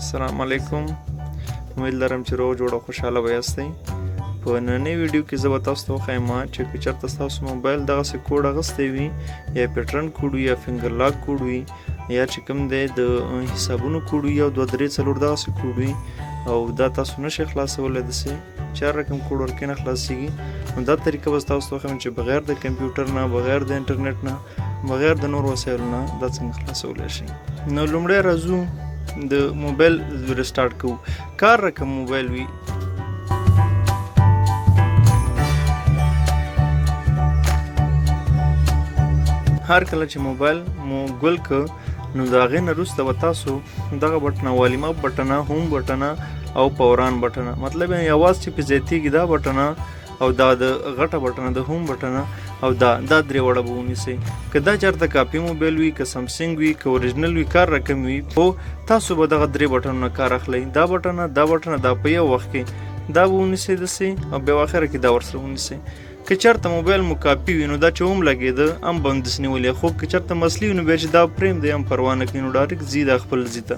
السلام علیکم. امید لرم چې روغ جوړ او خوشحاله به یاستئ. په نننۍ ویډیو کې زه به تاسو ته وښیم چې که چېرته ستاسو موبایل دغسې کوډ اخیستی وي یا پیټرن کوډ وي یا فنګر لاک کوډ وي یا چې کوم دی د حسابونو کوډ وي یا 2 3 4 دغسې کوډ وي او دا تاسو نشئ خلاصولی داسې 4 رقم کوډ ورکې نه خلاصیږي، نو دا طریقه به تاسو ته وښیم چې بغیر د کمپیوټر نه، بغیر د انټرنیټ نه، بغیر د نور وسایلو نه دا څنګه خلاصولی شئ. نو لومړی راځو د موبایل ریسټارټ کوو. کار رقم موبایل وي هر کله چې موبایل مو ګل که نو د هغې نه وروسته به تاسو دغه بټنه والیوم اپ بټنه، هوم بټنه او پاوران بټنه، مطلب یې اواز چې پې زیاتېږي دا بټنه او دا د غټه بټنه د هوم بټنه او دا 3 وړه به ونیسئ. که دا چېرته کاپي موبایل وي، که سمسنګ وي، که اوریجنل وي، کار رقم وي، خو تاسو به دغه 3 بټنونه کار اخلئ. دا بټنه دا په یو وخت کې دا به ونیسئ داسې او بیا اخره کې دا ورسره ونیسئ. که چېرته موبایل مو کاپي وي نو دا چې هم لګېده هم به همداسې نیولی، خو که چېرته مسلي وي نو بیا چې دا پرېږدئ هم پروا نه کوي، نو ډایرکټ ځي دا خپل ځي ته.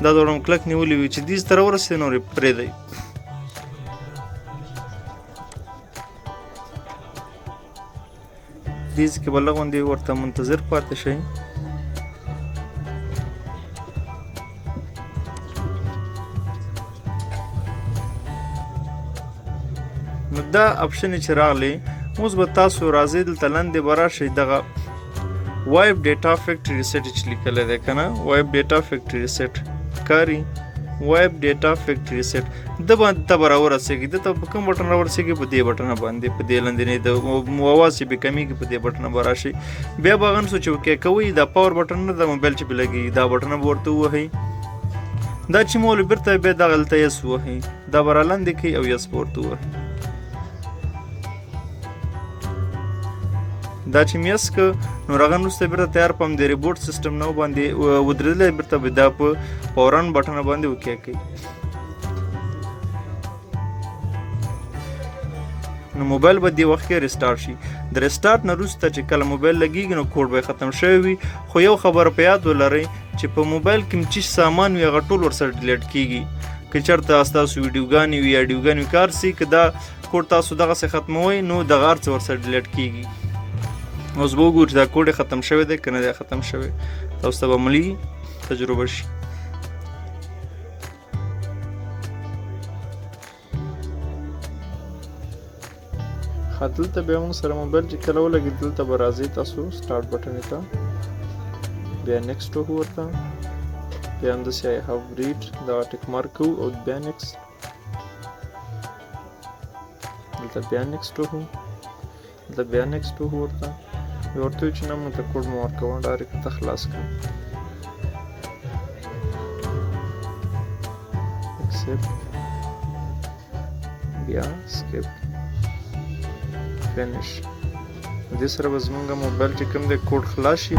دا دواړه مو کلک نیولي وي چې دیز ته راورسېدی نو پرېږدئ. دیز کې به لږ غوندې ورته منتظر پاتې شئ. نو دا اپشن چې راغلی اوس به تاسو راځئ دلته لاندې به راشئ دغه وایپ ډیټا فیکټري ریسیټ چې لیکلی دی که نه، وایپ ډیټا فیکټري ریسیټ کاري وایپ ډیټا فیکټري ریسیټ ده باندې ته به راورسېږي. ده ته په کوم بټن راورسېږي؟ په دې بټنه باندې، په دې لاندې د اواز چې پې کمیږي په دې بټنه به راشئ. بیا به هغه نسو چې اوکې کوئ دا پاور بټن نه د موبایل چې پې لګېږي دا بټنه به ورته ووهئ. دا چې مو ولې بېرته بیا دغه هلته یس ووهئ، دا به رالاندې کوئ او یس به ورته ووهئ. دا چې مې یس که نو هغه وروسته بېرته تیار په همدې ریبوټ سیسټم نه باندې ودرېدلی، بېرته به دا په پاوران بټنه باندې اوکې کوئ. نو موبایل به دې وخت کې ریسټارټ شي. د ریسټارټ نه وروسته چې کله موبایل لګېږي نو کوډ به ختم شوی وي، خو یو خبره په یاد ولرئ چې په موبایل کې چې سامان وي هغه ټول ورسره ډیلیټ کېږي. که چېرته ستاسو ویډیوګانې وي یا ډیوګانې وي کار سي، که دا کوډ تاسو دغسې ختموئ نو دغه هر څه ورسره ډیلیټ کېږي. اوس به وګورو چې دا کوډ یې ختم شوی دی که نه دی ختم شوی، تاسو ته به عملي تجربه شي. دلته بیا موږ سره موبایل چې کله ولګېد دلته به راځئ تاسو سټارټ بټنې ته، بیا نیکسټ وهو ورته، بیا همداسې آی هاو ریډ دا ټیک مارک کوو او بیا نیکسټ، دلته بیا نیکسټ وهو، دلته بیا نیکسټ وهو ورته، بیا ورته وایو چې نه موږ ته کوډ مه ورکوه، ډایرکټ ته خلاص کړه. اکسپټ، بیا سکپ، فینش. دې سره به زمونږ موبایل چې کوم دی کوډ خلاص شي.